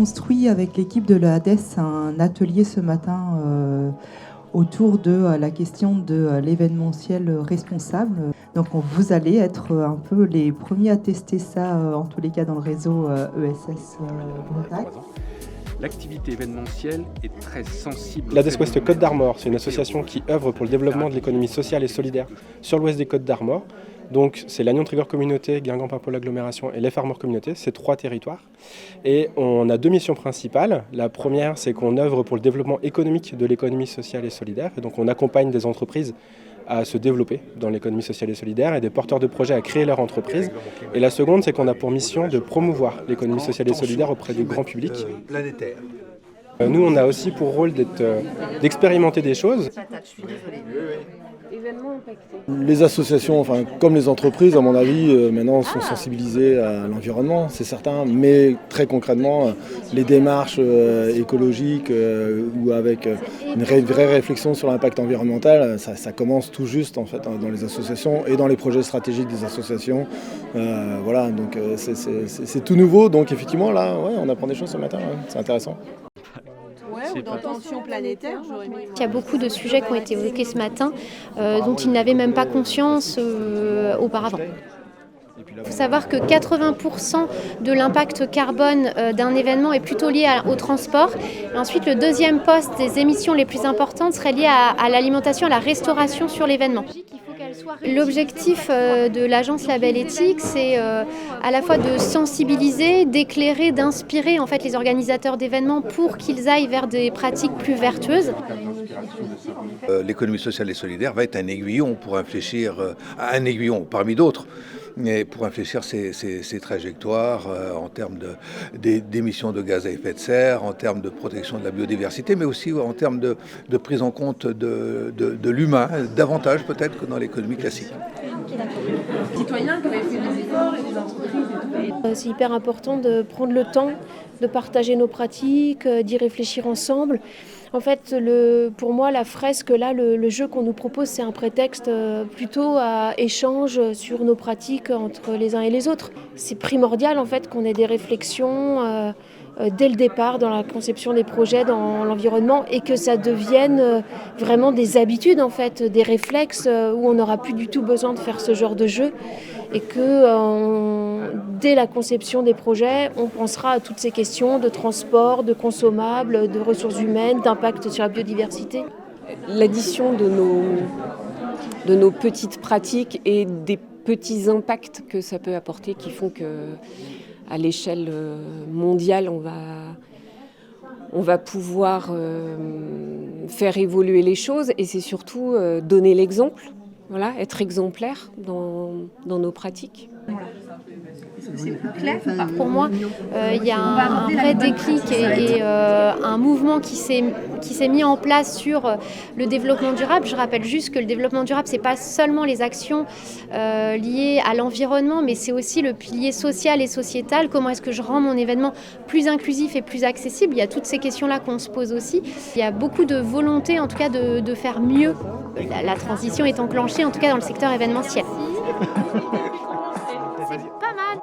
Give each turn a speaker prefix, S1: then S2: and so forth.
S1: construit avec l'équipe de l'EADES un atelier ce matin autour de la question de l'événementiel responsable. Donc vous allez être un peu les premiers à tester ça, en tous les cas dans le réseau ESS Bretagne.
S2: L'activité événementielle est très sensible.
S3: L'ADES Ouest Côte d'Armor, c'est une association qui œuvre pour le développement de l'économie sociale et solidaire sur l'ouest des Côtes d'Armor. Donc c'est l'Agnon Trigord Communauté, Guingamp-Paimpol Agglomération et les Farmers Communauté, c'est 3 territoires. Et on a 2 missions principales. La première, c'est qu'on œuvre pour le développement économique de l'économie sociale et solidaire. Et donc on accompagne des entreprises à se développer dans l'économie sociale et solidaire et des porteurs de projets à créer leur entreprise. Et la seconde, c'est qu'on a pour mission de promouvoir l'économie sociale et solidaire auprès du grand public. Nous, on a aussi pour rôle d'expérimenter des choses.
S4: Les associations, comme les entreprises, à mon avis, maintenant sont sensibilisées à l'environnement, c'est certain, mais très concrètement, les démarches écologiques ou avec une vraie réflexion sur l'impact environnemental, ça commence tout juste en fait dans les associations et dans les projets stratégiques des associations. Voilà, donc c'est tout nouveau, donc effectivement là, on apprend des choses ce matin, c'est intéressant.
S5: Ou d'intention planétaire.
S6: Il y a beaucoup de sujets qui ont été évoqués ce matin dont ils n'avaient même pas conscience auparavant. Il faut savoir que 80% de l'impact carbone d'un événement est plutôt lié au transport. Et ensuite, le deuxième poste des émissions les plus importantes serait lié à l'alimentation, à la restauration sur l'événement. L'objectif de l'agence Label Éthique, c'est à la fois de sensibiliser, d'éclairer, d'inspirer en fait les organisateurs d'événements pour qu'ils aillent vers des pratiques plus vertueuses.
S7: L'économie sociale et solidaire va être un aiguillon pour réfléchir, un aiguillon parmi d'autres, mais pour infléchir ces trajectoires en termes d'émissions de gaz à effet de serre, en termes de protection de la biodiversité, mais aussi en termes de prise en compte de l'humain, davantage peut-être que dans l'économie classique.
S5: Les citoyens qui avaient fait des efforts et des entreprises.
S8: C'est hyper important de prendre le temps de partager nos pratiques, d'y réfléchir ensemble. En fait, pour moi, la fresque, là, le jeu qu'on nous propose, c'est un prétexte plutôt à échange sur nos pratiques entre les uns et les autres. C'est primordial, en fait, qu'on ait des réflexions dès le départ dans la conception des projets dans l'environnement et que ça devienne vraiment des habitudes, en fait, des réflexes où on n'aura plus du tout besoin de faire ce genre de jeu et que dès la conception des projets, on pensera à toutes ces questions de transport, de consommables, de ressources humaines, d'impact sur la biodiversité.
S9: L'addition de nos petites pratiques et des petits impacts que ça peut apporter qui font qu'à l'échelle mondiale, on va pouvoir faire évoluer les choses et c'est surtout donner l'exemple, voilà, être exemplaire dans nos pratiques.
S5: C'est plus clair.
S6: Pour moi, il y a un vrai déclic et un mouvement qui s'est mis en place sur le développement durable. Je rappelle juste que le développement durable, c'est pas seulement les actions liées à l'environnement, mais c'est aussi le pilier social et sociétal. Comment est-ce que je rends mon événement plus inclusif et plus accessible ? Il y a toutes ces questions-là qu'on se pose aussi. Il y a beaucoup de volonté, en tout cas, de faire mieux. La transition est enclenchée, en tout cas dans le secteur événementiel. C'est pas mal.